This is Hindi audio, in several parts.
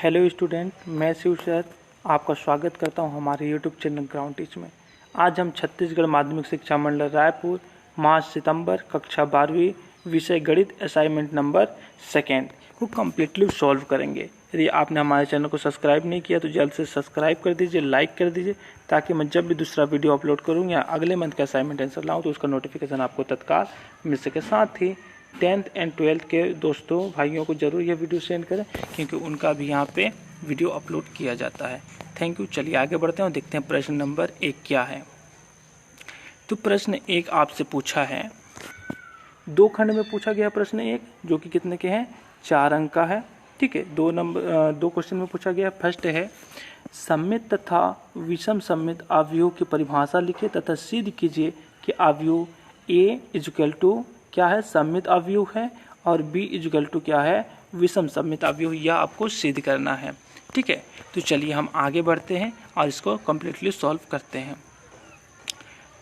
हेलो स्टूडेंट, मैं शिव सर आपका स्वागत करता हूं हमारे यूट्यूब चैनल ग्राउंड टीच में। आज हम छत्तीसगढ़ माध्यमिक शिक्षा मंडल रायपुर माह सितंबर कक्षा 12वीं विषय गणित असाइनमेंट नंबर 2 को कम्प्लीटली सॉल्व करेंगे। यदि आपने हमारे चैनल को सब्सक्राइब नहीं किया तो जल्द से सब्सक्राइब कर दीजिए, लाइक कर दीजिए, ताकि मैं जब भी दूसरा वीडियो अपलोड करूँ या अगले मंथ का असाइनमेंट आंसर लाऊँ तो उसका नोटिफिकेशन आपको तत्काल मिल सके। साथ ही 10th एंड 12th के दोस्तों भाइयों को ज़रूर ये वीडियो सेंड करें, क्योंकि उनका भी यहाँ पे वीडियो अपलोड किया जाता है। Thank you. चलिए आगे बढ़ते हैं और देखते हैं प्रश्न नंबर 1 क्या है। तो प्रश्न 1 आपसे पूछा है, 2 खंड में पूछा गया प्रश्न 1, जो कि कितने के हैं, 4 अंक का है। ठीक है, 2 क्वेश्चन में पूछा गया। फर्स्ट है, सममित तथा विषम सममित अवयव की परिभाषा लिखिए तथा सिद्ध कीजिए कि अवयव A इक्वल टू क्या है, सममित अवयव है, और B इक्वल टू क्या है, विषम सममित अवयव। यह आपको सिद्ध करना है। ठीक है, तो चलिए हम आगे बढ़ते हैं और इसको कम्प्लीटली सॉल्व करते हैं।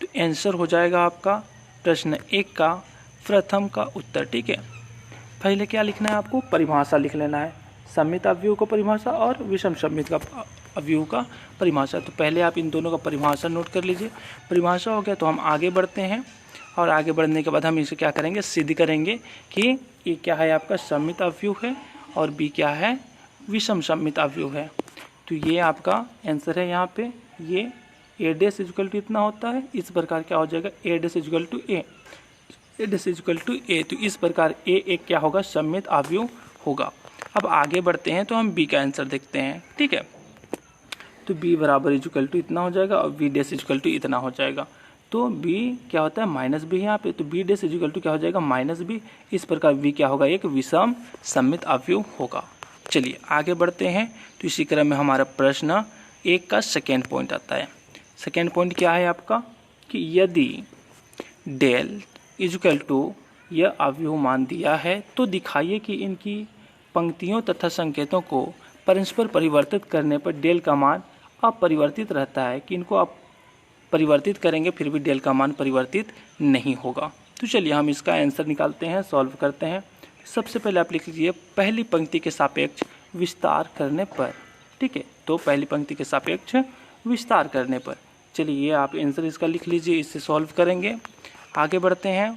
तो आंसर हो जाएगा आपका प्रश्न 1 का प्रथम का उत्तर। ठीक है, पहले क्या लिखना है, आपको परिभाषा लिख लेना है, सममित अवयव का परिभाषा और विषम सममित का अवयव का परिभाषा। तो पहले आप इन दोनों का परिभाषा नोट कर लीजिए। परिभाषा हो गया तो हम आगे बढ़ते हैं, और आगे बढ़ने के बाद हम इसे क्या करेंगे, सिद्ध करेंगे कि ये क्या है, आपका सममित अवयव है और बी क्या है, विषम सममित अवयव है। तो ये आपका आंसर है। यहाँ पे ये a डैश इक्वल टू इतना होता है, इस प्रकार क्या हो जाएगा, a dash equal to a, a dash equal to a। तो इस प्रकार a एक क्या होगा, सममित अवयव होगा। अब आगे बढ़ते हैं तो हम b का आंसर देखते हैं। ठीक है, तो b बराबर इक्वल टू इतना हो जाएगा और b डैश इक्वल टू इतना हो जाएगा। तो b क्या होता है, माइनस बी है यहाँ पे, तो b डैश इक्वल टू क्या हो जाएगा, माइनस बी। इस प्रकार b क्या होगा, एक विषम सममित अवयव होगा। चलिए आगे बढ़ते हैं। तो इसी क्रम में हमारा प्रश्न 1 का सेकेंड पॉइंट आता है। सेकेंड पॉइंट क्या है आपका, कि यदि डेल इक्वल टू यह अवयव मान दिया है तो दिखाइए कि इनकी पंक्तियों तथा संकेतों को परस्पर परिवर्तित करने पर डेल का मान अपरिवर्तित रहता है, कि इनको आप परिवर्तित करेंगे फिर भी डेल का मान परिवर्तित नहीं होगा। तो चलिए हम इसका आंसर निकालते हैं, सॉल्व करते हैं। सबसे पहले आप लिख लीजिए, पहली पंक्ति के सापेक्ष विस्तार करने पर। ठीक है, तो पहली पंक्ति के सापेक्ष विस्तार करने पर। चलिए ये आप आंसर इसका लिख लीजिए, इससे सॉल्व करेंगे। आगे बढ़ते हैं।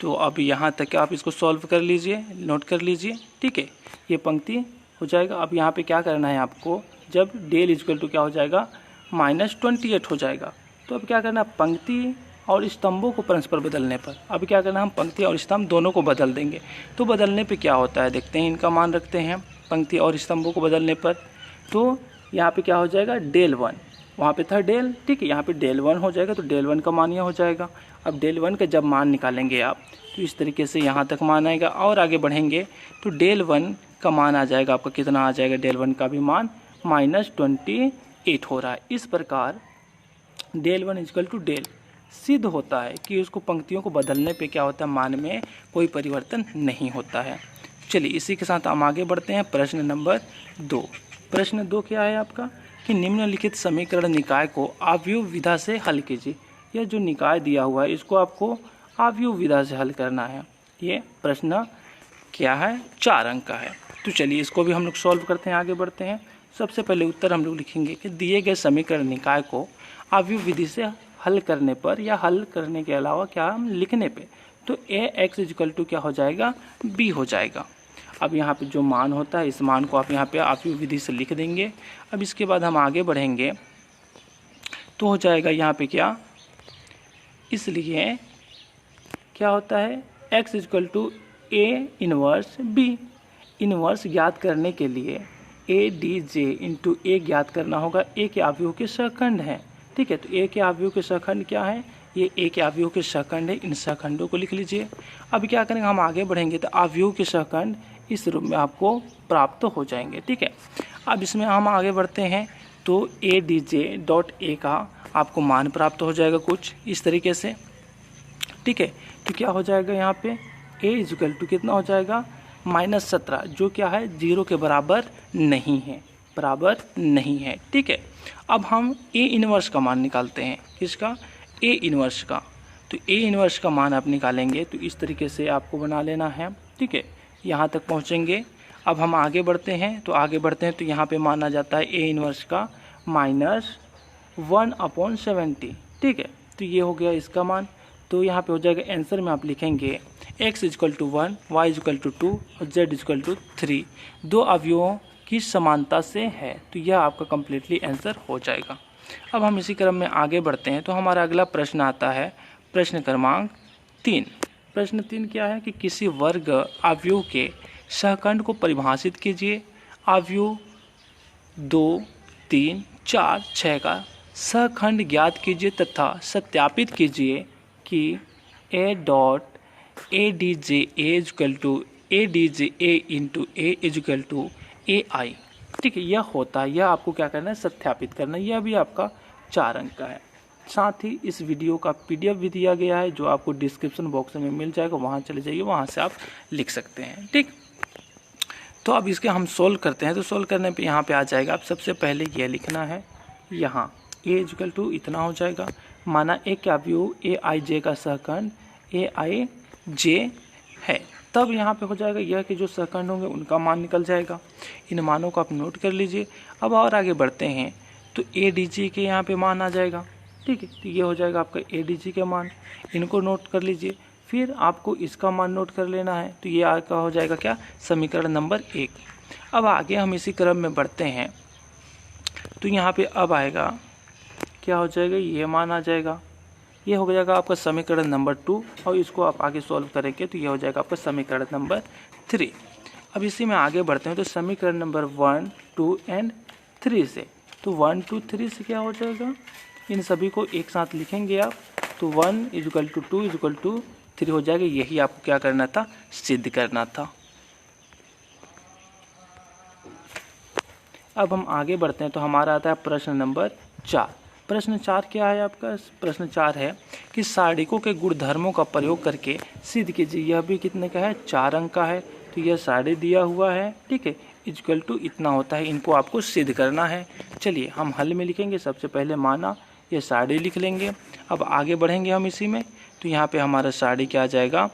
तो अब यहाँ तक आप इसको सॉल्व कर लीजिए, नोट कर लीजिए। ठीक है, ये पंक्ति हो जाएगा। अब यहाँ पे क्या करना है आपको, जब डेल इक्वल टू क्या हो जाएगा, -28 हो जाएगा। तो अब क्या करना है, पंक्ति और स्तंभों को परस्पर बदलने पर, अब क्या करना है, हम पंक्ति और स्तंभ दोनों को बदल देंगे। तो बदलने पे क्या होता है देखते हैं, इनका मान रखते हैं पंक्ति और स्तंभों को बदलने पर। तो यहाँ पे क्या हो जाएगा, डेल 1, वहाँ पे था डेल, ठीक है, यहाँ पे डेल 1 हो जाएगा। तो डेल 1 का मान यह हो जाएगा। अब डेल 1 का जब मान निकालेंगे आप, तो इस तरीके से यहाँ तक मान आएगा, और आगे बढ़ेंगे तो डेल 1 का मान आ जाएगा आपका, कितना आ जाएगा, डेल 1 का भी मान -28 हो रहा है। इस प्रकार डेल 1 इक्वल टू डेल सिद्ध होता है कि उसको पंक्तियों को बदलने पे क्या होता है, मान में कोई परिवर्तन नहीं होता है। चलिए इसी के साथ हम आगे बढ़ते हैं। प्रश्न नंबर 2। प्रश्न 2 क्या है आपका, कि निम्नलिखित समीकरण निकाय को अवयव विधा से हल कीजिए। यह जो निकाय दिया हुआ है इसको आपको अवयव विधा से हल करना है। ये प्रश्न क्या है, 4 अंक का है। तो चलिए इसको भी हम लोग सॉल्व करते हैं, आगे बढ़ते हैं। सबसे पहले उत्तर हम लोग लिखेंगे कि दिए गए समीकरण निकाय को अवयव विधि से हल करने पर, या हल करने के अलावा क्या हम लिखने पे, तो ax इक्वल टू क्या हो जाएगा, b हो जाएगा। अब यहाँ पे जो मान होता है इस मान को आप यहाँ पे अवयव विधि से लिख देंगे। अब इसके बाद हम आगे बढ़ेंगे तो हो जाएगा यहाँ पे क्या, इसलिए क्या होता है, x equal to a inverse b। Inverse ज्ञात करने के लिए a D J into A ज्ञात करना होगा। a के अवयव के सहखंड हैं। ठीक है, तो a के अवयव के सहखंड क्या है, ये a के अवयव के सहखंड है। इन सहखंडों को लिख लीजिए। अब क्या करेंगे, हम आगे बढ़ेंगे तो अवयव के सहखंड इस रूप में आपको प्राप्त हो जाएंगे। ठीक है, अब इसमें हम आगे बढ़ते हैं तो a D J dot A का आपको मान प्राप्त हो जाएगा कुछ इस तरीके से। ठीक है, तो क्या हो जाएगा, यहाँ पे a इक्वल टू कितना हो जाएगा, -17, जो क्या है 0 के बराबर नहीं है, बराबर नहीं है। ठीक है, अब हम a इनवर्स का मान निकालते हैं। किसका, a इनवर्स का। तो a इनवर्स का मान आप निकालेंगे तो इस तरीके से आपको बना लेना है। ठीक है, यहाँ तक पहुँचेंगे। अब हम आगे बढ़ते हैं तो यहाँ पे माना जाता है ए इनवर्स का -1/70। ठीक है, तो ये हो गया इसका मान। तो यहाँ पे हो जाएगा आंसर में आप लिखेंगे x = 1, y = 2 और z = 3, दो अवयवों की समानता से है। तो यह आपका कम्प्लीटली आंसर हो जाएगा। अब हम इसी क्रम में आगे बढ़ते हैं तो हमारा अगला प्रश्न आता है प्रश्न क्रमांक 3। प्रश्न 3 क्या है कि किसी वर्ग अवयव के सहखंड को परिभाषित कीजिए। अवयव 2, 3, 4, 6 का सहखंड ज्ञात कीजिए तथा सत्यापित कीजिए कि ADJ = AI। ठीक है, यह होता है, यह आपको क्या करना है, सत्यापित करना है। यह भी आपका 4 अंक का है। साथ ही इस वीडियो का PDF भी दिया गया है जो आपको डिस्क्रिप्शन बॉक्स में मिल जाएगा, वहाँ चले जाइए, वहाँ से आप लिख सकते हैं। ठीक, तो अब इसके हम सोल्व करते हैं। तो सोल्व करने पे यहाँ पे आ जाएगा, आप सबसे पहले यह लिखना है, यहाँ A = इतना हो जाएगा। माना एक अवयव AIJ का सहखंड AIJ है, तब यहाँ पे हो जाएगा यह कि जो सहखंड होंगे उनका मान निकल जाएगा। इन मानों को आप नोट कर लीजिए। अब और आगे बढ़ते हैं तो ADJ के यहाँ पे मान आ जाएगा। ठीक है, तो ये हो जाएगा आपका ADJ के मान, इनको नोट कर लीजिए। फिर आपको इसका मान नोट कर लेना है। तो ये आपका हो जाएगा क्या, समीकरण नंबर 1। अब आगे हम इसी क्रम में बढ़ते हैं तो यहाँ पे अब आएगा क्या हो जाएगा, ये मान आ जाएगा। ये हो जाएगा आपका समीकरण नंबर 2 और इसको आप आगे सॉल्व करेंगे तो ये हो जाएगा आपका समीकरण नंबर 3। अब इसी में आगे बढ़ते हैं तो समीकरण नंबर 1, 2 और 3 से, तो 1, 2, 3 से क्या हो जाएगा, इन सभी को एक साथ लिखेंगे आप। तो 1 = 2 = 3 हो जाएगा। यही आपको क्या करना था, सिद्ध करना था। अब हम आगे बढ़ते हैं तो हमारा आता है प्रश्न नंबर 4। प्रश्न 4 क्या है आपका, प्रश्न 4 है कि सारणिकों के गुणधर्मों का प्रयोग करके सिद्ध कीजिए। यह भी कितने का है, 4 अंक का है। तो यह सारणी दिया हुआ है, ठीक है, = इतना होता है। इनको आपको सिद्ध करना है। चलिए हम हल में लिखेंगे। सबसे पहले माना ये सारणी लिख लेंगे। अब आगे बढ़ेंगे हम इसी में तो यहाँ पे हमारा सारणी क्या आ जाएगा,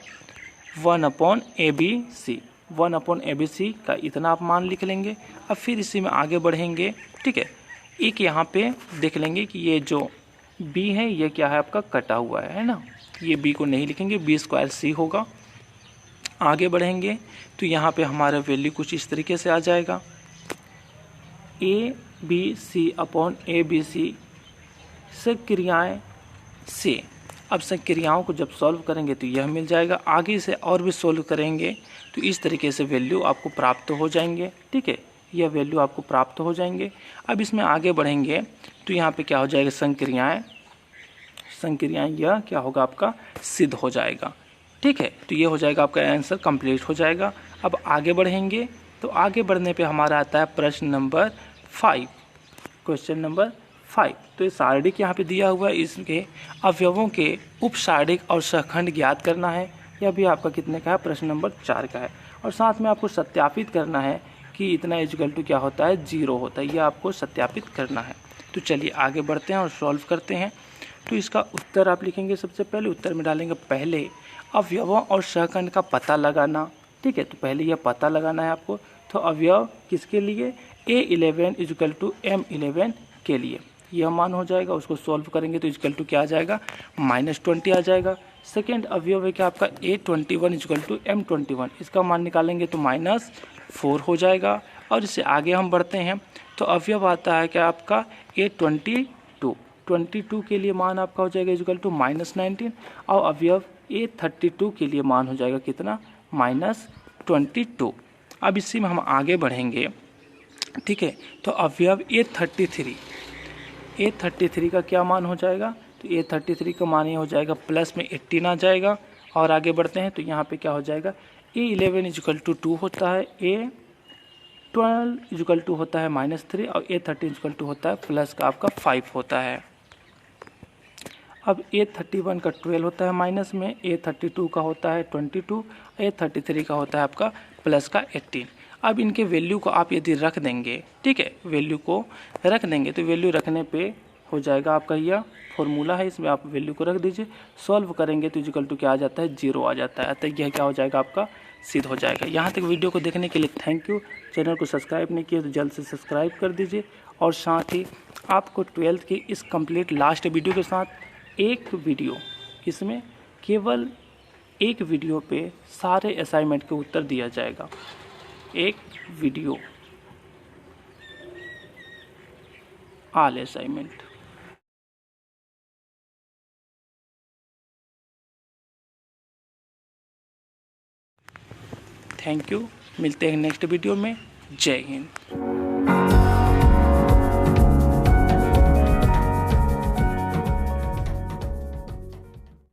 1/ABC। 1/ABC का इतना आप मान लिख लेंगे। अब फिर इसी में आगे बढ़ेंगे। ठीक है, एक यहाँ पे देख लेंगे कि ये जो B है ये क्या है, आपका कटा हुआ है ना। ये B को नहीं लिखेंगे, B² C होगा। आगे बढ़ेंगे तो यहाँ पे हमारा वैल्यू कुछ इस तरीके से आ जाएगा, ABC/ABC सक्रियाएं से। अब सक्रियाओं को जब सॉल्व करेंगे तो यह मिल जाएगा। आगे से और भी सॉल्व करेंगे तो इस तरीके से वैल्यू आपको प्राप्त हो जाएंगे। ठीक है, यह वैल्यू आपको प्राप्त हो जाएंगे। अब इसमें आगे बढ़ेंगे तो यहाँ पे क्या हो जाएगा, संक्रियाएं यह क्या होगा, आपका सिद्ध हो जाएगा। ठीक है, तो ये हो जाएगा आपका आंसर कंप्लीट हो जाएगा। अब आगे बढ़ेंगे तो आगे बढ़ने पे हमारा आता है प्रश्न नंबर 5। क्वेश्चन नंबर 5, तो ये सारणिक यहाँ पे दिया हुआ है, इसके अवयवों के उपसारणिक और सहखंड ज्ञात करना है। यह भी आपका कितने का है, प्रश्न नंबर 4 का है। और साथ में आपको सत्यापित करना है कि इतना = क्या होता है, 0 होता है। यह आपको सत्यापित करना है। तो चलिए आगे बढ़ते हैं और सॉल्व करते हैं। तो इसका उत्तर आप लिखेंगे। सबसे पहले उत्तर में डालेंगे पहले अवयवों और सहखंड का पता लगाना। ठीक है, तो पहले यह पता लगाना है आपको। तो अवयव किसके लिए, A11 = M11 के लिए यह मान हो जाएगा। उसको सॉल्व करेंगे तो = क्या आ जाएगा, -20 आ जाएगा। सेकेंड अवयव है क्या आपका A21 = M21, इसका मान निकालेंगे तो -4 हो जाएगा। और इससे आगे हम बढ़ते हैं तो अवयव आता है क्या आपका A22 के लिए मान आपका हो जाएगा = -19। और अवयव A32 के लिए मान हो जाएगा कितना, -22। अब इसी में हम आगे बढ़ेंगे। ठीक है, तो अवयव A33 का क्या मान हो जाएगा, तो A33 का मान ये हो जाएगा प्लस में 18 आ जाएगा। और आगे बढ़ते हैं तो यहाँ पे क्या हो जाएगा, A11 = 2 होता है, A12 = होता है -3 और A13 = होता है प्लस का आपका 5 होता है। अब A31 का 12 होता है माइनस में, A32 का होता है 22, A33 का होता है आपका प्लस का 18। अब इनके वैल्यू को आप यदि रख देंगे, ठीक है, वैल्यू को रख देंगे तो वैल्यू रखने पे हो जाएगा आपका, यह फॉर्मूला है, इसमें आप वैल्यू को रख दीजिए। सॉल्व करेंगे तो = क्या आ जाता है, 0 आ जाता है। अतः यह क्या हो जाएगा आपका सिद्ध हो जाएगा। यहाँ तक वीडियो को देखने के लिए थैंक यू। चैनल को सब्सक्राइब नहीं किया तो जल्द से सब्सक्राइब कर दीजिए। और साथ ही आपको 12th की इस कंप्लीट लास्ट वीडियो के साथ एक वीडियो, इसमें केवल एक वीडियो पे सारे असाइनमेंट के उत्तर दिया जाएगा। एक video, all assignment. Thank you. मिलते हैं नेक्स्ट वीडियो में। जय हिंद।